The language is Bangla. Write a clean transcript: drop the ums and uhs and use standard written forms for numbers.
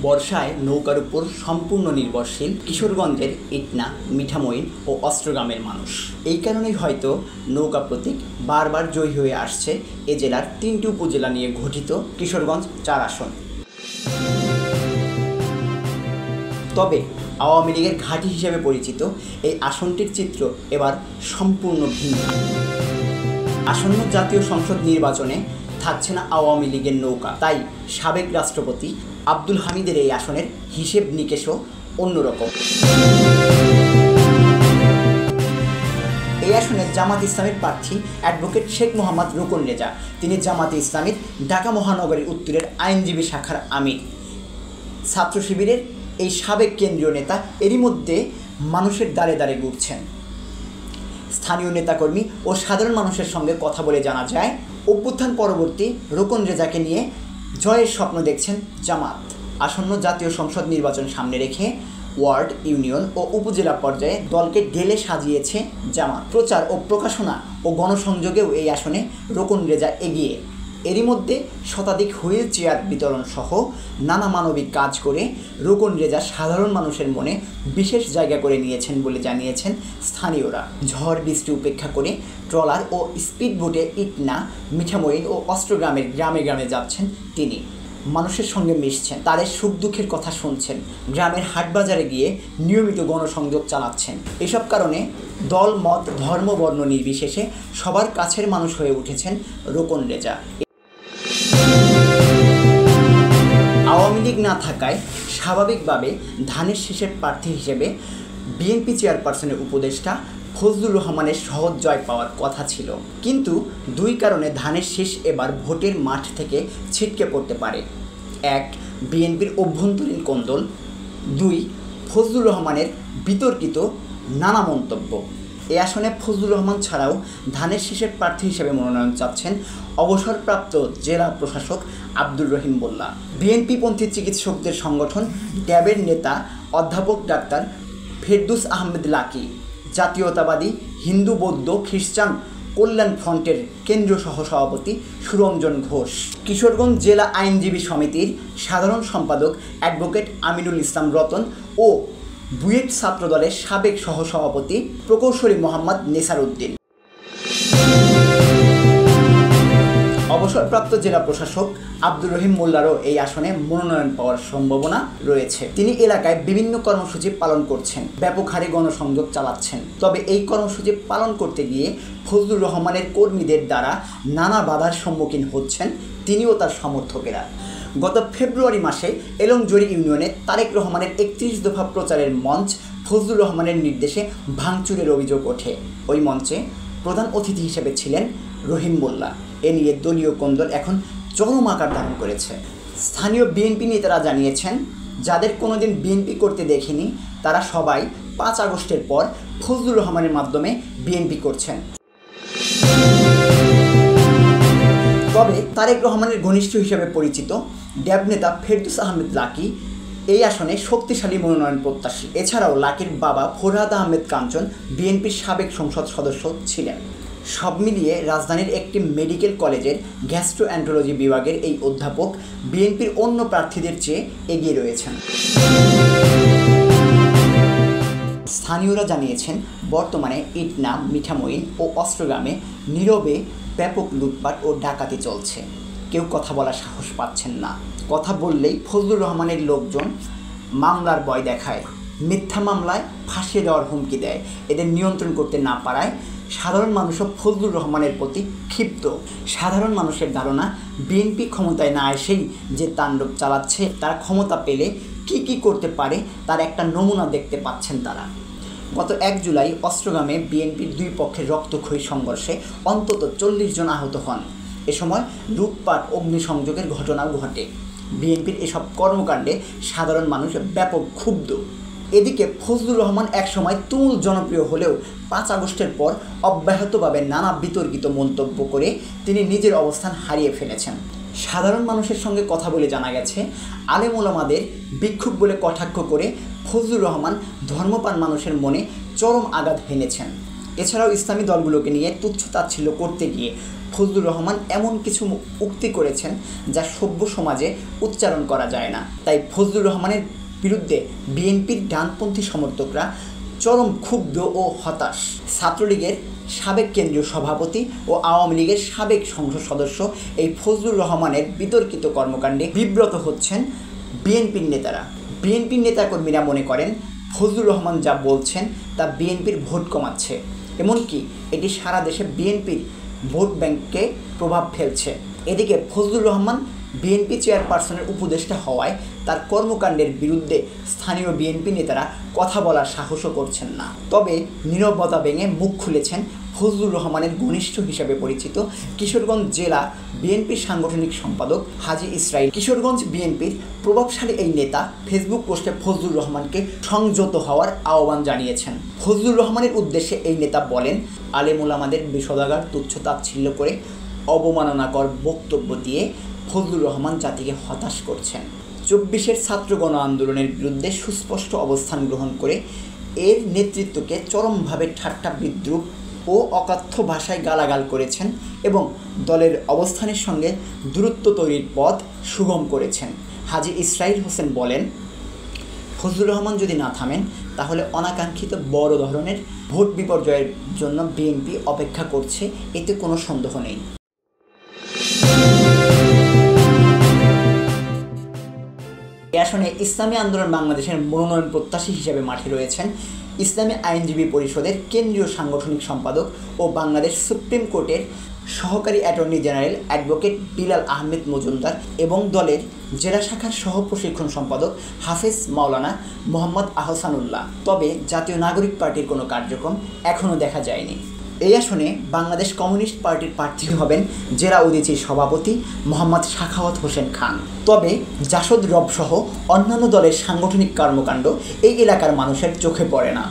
বর্ষায় নৌকার উপর সম্পূর্ণ নির্ভরশীল কিশোরগঞ্জের ইটনা, মিঠামইন ও অস্ত্রগ্রামের মানুষ। এই কারণেই হয়তো নৌকা প্রতীক বারবার জয়ী হয়ে আসছে এ জেলার ৩টি উপজেলা নিয়ে গঠিত কিশোরগঞ্জ ৪ আসন। তবে আওয়ামী লীগের ঘাঁটি হিসেবে পরিচিত এই আসনটির চিত্র এবার সম্পূর্ণ ভিন্ন। আসন্ন জাতীয় সংসদ নির্বাচনে থাকছে না আওয়ামী লীগের নৌকা, তাই সাবেক রাষ্ট্রপতি আব্দুল হামিদের এই আসনের হিসেব নিকেশও অন্যরকম। এই আসনে জামাত ইসলামের প্রার্থী অ্যাডভোকেট শেখ মোহাম্মদ রুকন রেজা। তিনি জামাতে ইসলামীর ঢাকা মহানগরীর উত্তরের আইনজীবী শাখার আমির। ছাত্র শিবিরের এই সাবেক কেন্দ্রীয় নেতা এরই মধ্যে মানুষের দ্বারে দ্বারে ঘুরছেন। স্থানীয় নেতাকর্মী ও সাধারণ মানুষের সঙ্গে কথা বলে জানা যায়, অভ্যুত্থান পরবর্তী রুকন রেজাকে নিয়ে জয়ের স্বপ্ন দেখছেন জামাত। আসন্ন জাতীয় সংসদ নির্বাচন সামনে রেখে ওয়ার্ড, ইউনিয়ন ও উপজেলা পর্যায়ে দলকে ঢেলে সাজিয়েছে জামাত। প্রচার ও প্রকাশনা ও গণসংযোগেও এই আসনে রুকন রেজা এগিয়ে। এরই মধ্যে শতাধিক হুইল চেয়ার বিতরণ সহ নানা মানবিক কাজ করে রুকন রেজা সাধারণ মানুষের মনে বিশেষ জায়গা করে নিয়েছেন বলে জানিয়েছেন স্থানীয়রা। ঝড় বৃষ্টি উপেক্ষা করে ট্রলার ও স্পিডবোটে ইটনা, মিঠামইন ও অস্ত্রগ্রামের গ্রামে গ্রামে যাচ্ছেন তিনি। মানুষের সঙ্গে মিশছেন, তাদের সুখ দুঃখের কথা শুনছেন, গ্রামের হাটবাজারে গিয়ে নিয়মিত গণসংযোগ চালাচ্ছেন। এসব কারণে দল, মত, ধর্ম, বর্ণ নির্বিশেষে সবার কাছের মানুষ হয়ে উঠেছেন রুকন রেজা। আওয়ামী লীগ না থাকায় স্বাভাবিকভাবে ধানের শীষের প্রার্থী হিসেবে বিএনপি চেয়ারপারসনের উপদেষ্টা ফজলুর রহমানের সহজ জয় পাওয়ার কথা ছিল, কিন্তু দুই কারণে ধানের শীষ এবার ভোটের মাঠ থেকে ছিটকে পড়তে পারে। ১. বিএনপির অভ্যন্তরীণ কোন্দল। ২. ফজলুর রহমানের বিতর্কিত নানা মন্তব্য। এই আসনে ফজলুর রহমান ছাড়াও ধানের শীষের প্রার্থী হিসেবে মনোনয়ন চাচ্ছেন অবসরপ্রাপ্ত জেলা প্রশাসক আব্দুর রহিম মোল্লা। বিএনপিপন্থী চিকিৎসকদের সংগঠন ড্যাবের নেতা অধ্যাপক ডাক্তার ফেরদৌস আহমেদ লাকি, জাতীয়তাবাদী হিন্দু, বৌদ্ধ, খ্রিস্টান কল্যাণ ফ্রন্টের কেন্দ্রীয় সহসভাপতি সুরঞ্জন ঘোষ, কিশোরগঞ্জ জেলা আইনজীবী সমিতির সাধারণ সম্পাদক অ্যাডভোকেট আমিনুল ইসলাম রতন ও বুয়েট ছাত্রদলের সাবেক সহসভাপতি প্রকৌশলী মোহাম্মদ নেসার উদ্দিন। অবসরপ্রাপ্ত জেলা প্রশাসক আব্দুর রহিম মোল্লারও এই আসনে মনোনয়ন পাওয়ার সম্ভাবনা রয়েছে। তিনি এলাকায় বিভিন্ন কর্মসূচি পালন করছেন, ব্যাপক হারে গণসংযোগ চালাচ্ছেন। তবে এই কর্মসূচি পালন করতে গিয়ে ফজলুর রহমানের কর্মীদের দ্বারা নানা বাধার সম্মুখীন হচ্ছেন তিনি ও তার সমর্থকেরা। গত ফেব্রুয়ারি মাসে এলংজুড়ি ইউনিয়নে তারেক রহমানের ৩১ দফা প্রচারের মঞ্চ ফজলুর রহমানের নির্দেশে ভাঙচুরের অভিযোগ ওঠে। ওই মঞ্চে প্রধান অতিথি হিসেবে ছিলেন রহিম মোল্লা। এ নিয়ে দলীয় কোন্দল এখন চরম আকার ধারণ করেছে। স্থানীয় বিএনপি নেতারা জানিয়েছেন, যাদের কোনোদিন বিএনপি করতে দেখিনি তারা সবাই ৫ আগস্টের পর ফজলুর রহমানের মাধ্যমে বিএনপি করছেন। তবে তারেক রহমানের ঘনিষ্ঠ হিসেবে পরিচিত ড্যাব নেতা ফেরদৌস আহমেদ লাকি এই আসনে শক্তিশালী মনোনয়ন প্রত্যাশী। এছাড়াও লাকির বাবা ফরহাদ আহমেদ কাঞ্চন বিএনপির সাবেক সংসদ সদস্য ছিলেন। সব মিলিয়ে রাজধানীর একটি মেডিকেল কলেজের গ্যাস্ট্রোএন্টারোলজি বিভাগের এই অধ্যাপক বিএনপির অন্য প্রার্থীদের চেয়ে এগিয়ে রয়েছেন। স্থানীয়রা জানিয়েছেন, বর্তমানে ইটনা, মিঠামইন ও অস্ত্রগ্রামে নীরবে ব্যাপক লুটপাট ও ডাকাতি চলছে। কেউ কথা বলার সাহস পাচ্ছেন না। কথা বললেই ফজলুর রহমানের লোকজন মামলার ভয় দেখায়, মিথ্যা মামলায় ফাঁসিয়ে দেওয়ার হুমকি দেয়। এদের নিয়ন্ত্রণ করতে না পারায় সাধারণ মানুষও ফজলুর রহমানের প্রতি ক্ষিপ্ত। সাধারণ মানুষের ধারণা, বিএনপি ক্ষমতায় না এসেই যে তাণ্ডব চালাচ্ছে, তারা ক্ষমতা পেলে কি কি করতে পারে তার একটা নমুনা দেখতে পাচ্ছেন তারা। গত ১ জুলাই অস্ত্রগ্রামে বিএনপির দুই পক্ষের রক্তক্ষয়ী সংঘর্ষে অন্তত ৪০ জন আহত হন। এ সময় লুটপাট, অগ্নিসংযোগের ঘটনাও ঘটে। বিএনপির এসব কর্মকাণ্ডে সাধারণ মানুষ ব্যাপক ক্ষুব্ধ। এদিকে ফজলুর রহমান একসময় তুমুল জনপ্রিয় হলেও ৫ আগস্টের পর অব্যাহতভাবে নানা বিতর্কিত মন্তব্য করে তিনি নিজের অবস্থান হারিয়ে ফেলেছেন। সাধারণ মানুষের সঙ্গে কথা বলে জানা গেছে, আলেম ওলামাদের ভিক্ষুক বলে কটাক্ষ করে ফজলুর রহমান ধর্মপ্রাণ মানুষের মনে চরম আঘাত হেনেছেন। এছাড়াও ইসলামী দলগুলোকে নিয়ে তুচ্ছ তাচ্ছিল্য করতে গিয়ে ফজলুর রহমান এমন কিছু উক্তি করেছেন যা সভ্য সমাজে উচ্চারণ করা যায় না। তাই ফজলুর রহমানের বিরুদ্ধে বিএনপির ডানপন্থী সমর্থকরা চরম ক্ষুব্ধ ও হতাশ। ছাত্রলীগের সাবেক কেন্দ্রীয় সভাপতি ও আওয়ামী লীগের সাবেক সংসদ সদস্য এই ফজলুর রহমানের বিতর্কিত কর্মকাণ্ডে বিব্রত হচ্ছেন বিএনপির নেতারা। বিএনপির নেতাকর্মীরা মনে করেন ফজলুর রহমান যা বলছেন তা বিএনপির ভোট কমাচ্ছে, এমনকি এটি সারা দেশে বিএনপির ভোট ব্যাংকে প্রভাব ফেলছে। এদিকে ফজলুর রহমান বিএনপি চেয়ারপারসনের উপদেষ্টা হওয়ায় তার কর্মকাণ্ডের বিরুদ্ধে স্থানীয় বিএনপি নেতারা কথা বলার সাহসও করছেন না। তবে নীরবতা ভেঙে মুখ খুলেছেন ফজলুর রহমানের ঘনিষ্ঠ হিসেবে পরিচিত কিশোরগঞ্জ জেলা বিএনপির সাংগঠনিক সম্পাদক হাজী ইসরাইল। কিশোরগঞ্জ বিএনপির প্রভাবশালী এই নেতা ফেসবুক পোস্টে ফজলুর রহমানকে সংযত হওয়ার আহ্বান জানিয়েছেন। ফজলুর রহমানের উদ্দেশ্যে এই নেতা বলেন, আলেম ওলামাদের বিষোদাগার তুচ্ছ-তাচ্ছিল্য করে অবমাননাকর বক্তব্য দিয়ে ফজলুর রহমান জাতিকে হতাশ করছেন। 24-এর ছাত্র গণ আন্দোলনের বিরুদ্ধে সুস্পষ্ট অবস্থান গ্রহণ করে এর নেতৃত্বকে চরমভাবে ঠাট্টা বিদ্রুপ ও অকথ্য ভাষায় গালাগাল করেছেন এবং দলের অবস্থানের সঙ্গে দূরত্ব তৈরির পথ সুগম করেছেন। হাজী ইসরাইল হোসেন বলেন, ফজলুর রহমান যদি না থামেন তাহলে অনাকাঙ্ক্ষিত বড় ধরনের ভোট বিপর্যয়ের জন্য বিএনপি অপেক্ষা করছে, এতে কোনো সন্দেহ নেই। এই আসনে ইসলামী আন্দোলন বাংলাদেশের মনোনয়ন প্রত্যাশী হিসেবে মাঠে রয়েছেন ইসলামী আইনজীবী পরিষদের কেন্দ্রীয় সাংগঠনিক সম্পাদক ও বাংলাদেশ সুপ্রিম কোর্টের সহকারী attorney general advocate Bilal Ahmed Majumdar এবং দলের জেলা শাখার সহ প্রশিক্ষণ সম্পাদক হাফেজ মাওলানা মোহাম্মদ আহসানুল্লাহ। তবে জাতীয় নাগরিক পার্টির কোনো কার্যক্রম এখনও দেখা যায়নি। এই আসনে বাংলাদেশ কমিউনিস্ট পার্টির প্রার্থী হবেন জেলা উদীচীর সভাপতি মোহাম্মদ সাখাওয়াত হোসেন খান। তবে জাসদ রব সহ অন্যান্য দলের সাংগঠনিক কর্মকাণ্ড এই এলাকার মানুষের চোখে পড়ে না।